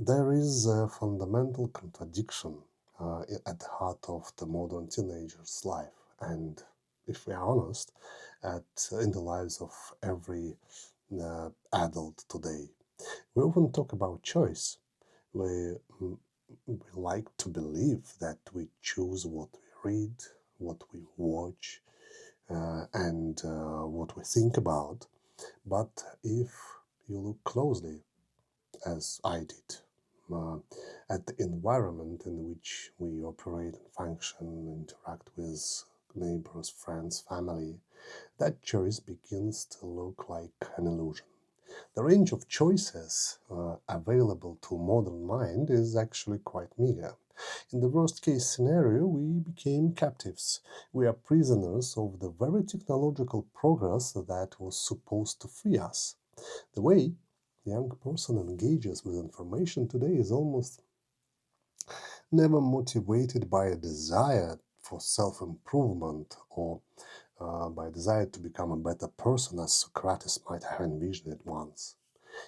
There is a fundamental contradiction at the heart of the modern teenager's life, and if we are honest, in the lives of every adult today. We often talk about choice. We, we like to believe that we choose what we read, what we watch, and what we think about. But if you look closely, as I did, uh, at the environment in which we operate and function, interact with neighbors, friends, family, that choice begins to look like an illusion. The range of choices available to modern mind is actually quite meager. In the worst case scenario, we became captives. We are prisoners of the very technological progress that was supposed to free us. The way the young person engages with information today is almost never motivated by a desire for self improvement or by a desire to become a better person, as Socrates might have envisioned it once.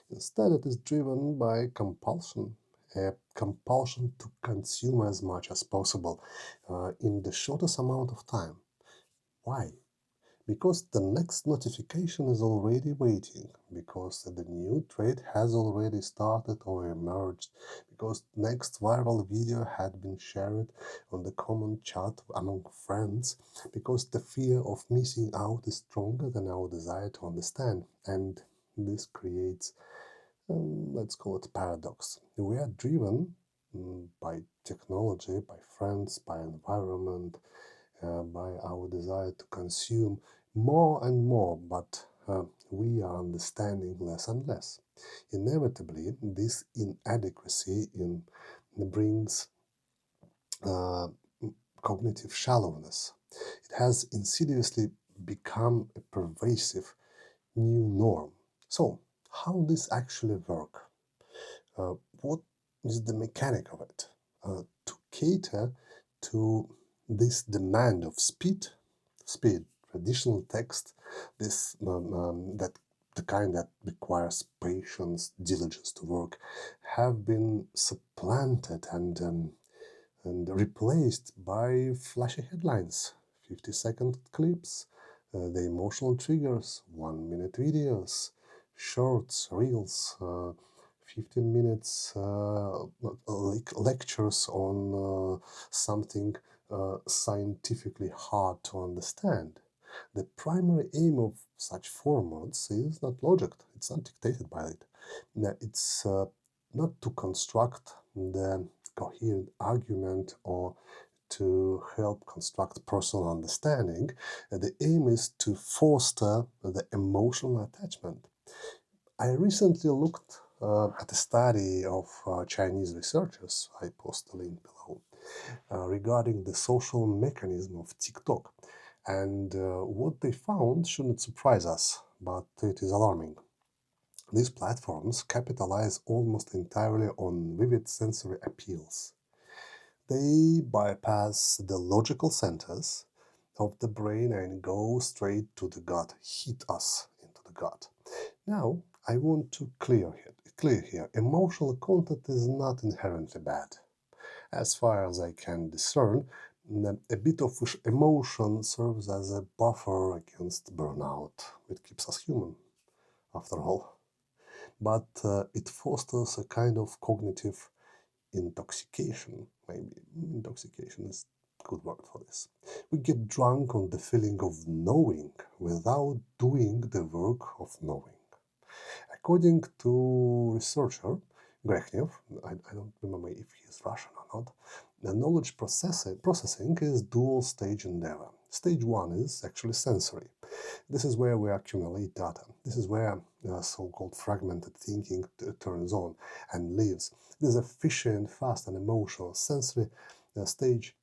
Instead, it is driven by compulsion, a compulsion to consume as much as possible in the shortest amount of time. Why? Because the next notification is already waiting, because the new trade has already started or emerged, because next viral video had been shared on the common chat among friends, because the fear of missing out is stronger than our desire to understand, and this creates, let's call it paradox. We are driven by technology, by friends, by environment, by our desire to consume more and more, but we are understanding less and less. Inevitably, this inadequacy brings uh, cognitive shallowness. It has insidiously become a pervasive new norm. So, how this actually work? What is the mechanic of it? To cater to this demand of speed, traditional text, this that the kind that requires patience, diligence to work, have been supplanted and replaced by flashy headlines, 50-second clips, the emotional triggers, 1 minute videos, shorts, reels, 15 minutes lectures on something scientifically hard to understand. The primary aim of such formats is not logic, it's not dictated by it. It's not to construct the coherent argument or to help construct personal understanding. The aim is to foster the emotional attachment. I recently looked at a study of Chinese researchers, I post the link below, regarding the social mechanism of TikTok. And what they found shouldn't surprise us, but it is alarming. These platforms capitalize almost entirely on vivid sensory appeals. They bypass the logical centers of the brain and go straight to the gut, hit us into the gut. Now, I want to clear here, emotional content is not inherently bad. As far as I can discern, a bit of emotion serves as a buffer against burnout. It keeps us human, after all. But it fosters a kind of cognitive intoxication. Maybe intoxication is a good word for this. We get drunk on the feeling of knowing without doing the work of knowing. According to researcher Grechnev, I don't remember if he is Russian or not, the knowledge processing is dual-stage endeavor. Stage one is actually sensory. This is where we accumulate data. This is where so-called fragmented thinking turns on and lives. It is efficient, fast, and emotional. Sensory stage,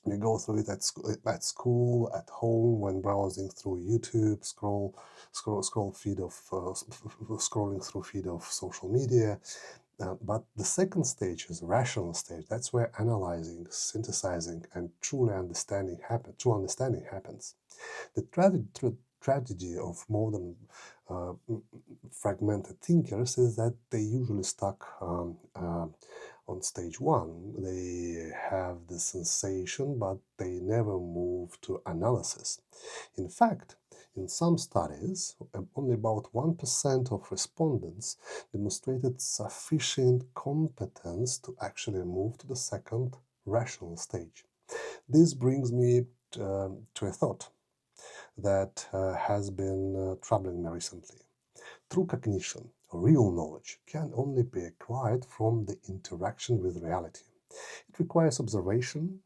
we go through it at school, at home, when browsing through YouTube, scroll feed of scrolling through feed of social media. But the second stage is rational stage. That's where analyzing, synthesizing, and true understanding happens. The tragedy of modern fragmented thinkers is that they usually stuck on stage one. They have the sensation, but they never move to analysis. In fact, in some studies, only about 1% of respondents demonstrated sufficient competence to actually move to the second rational stage. This brings me to a thought that has been troubling me recently. True cognition, real knowledge, can only be acquired from the interaction with reality. It requires observation,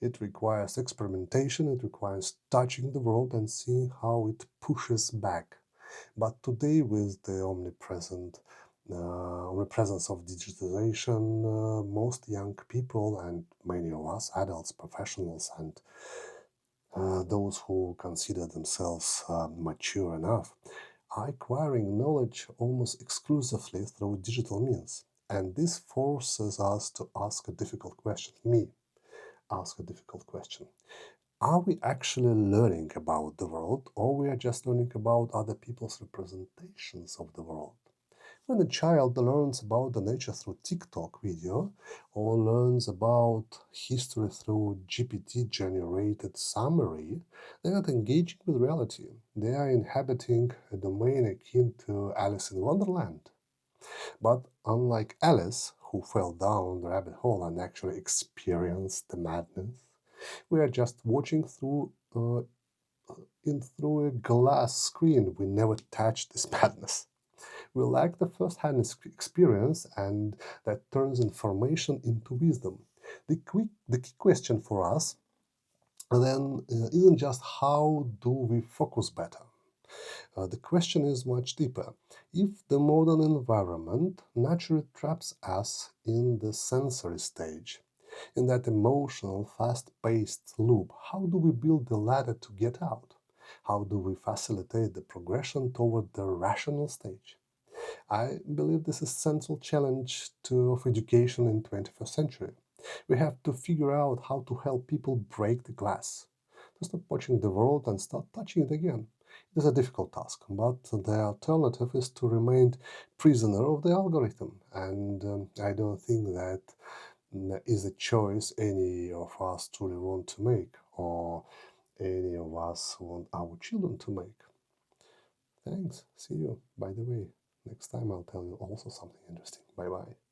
it requires experimentation, it requires touching the world and seeing how it pushes back. But today, with the omnipresence of digitization, most young people and many of us, adults, professionals, and those who consider themselves mature enough, are acquiring knowledge almost exclusively through digital means. And this forces us to ask a difficult question. Me, ask a difficult question. Are we actually learning about the world, or we are just learning about other people's representations of the world? When a child learns about the nature through TikTok video or learns about history through GPT-generated summary, they are not engaging with reality. They are inhabiting a domain akin to Alice in Wonderland. But unlike Alice, who fell down the rabbit hole and actually experienced the madness, we are just watching through a glass screen. We never touched this madness. We lack the first-hand experience, and that turns information into wisdom. The key question for us then isn't just how do we focus better. The question is much deeper. If the modern environment naturally traps us in the sensory stage, in that emotional, fast-paced loop, how do we build the ladder to get out? How do we facilitate the progression toward the rational stage? I believe this is central challenge of education in 21st century. We have to figure out how to help people break the glass, to stop watching the world and start touching it again. It is a difficult task, but the alternative is to remain prisoner of the algorithm, and I don't think that is a choice any of us truly want to make, or any of us want our children to make. Thanks. See you. By the way, next time I'll tell you also something interesting. Bye bye.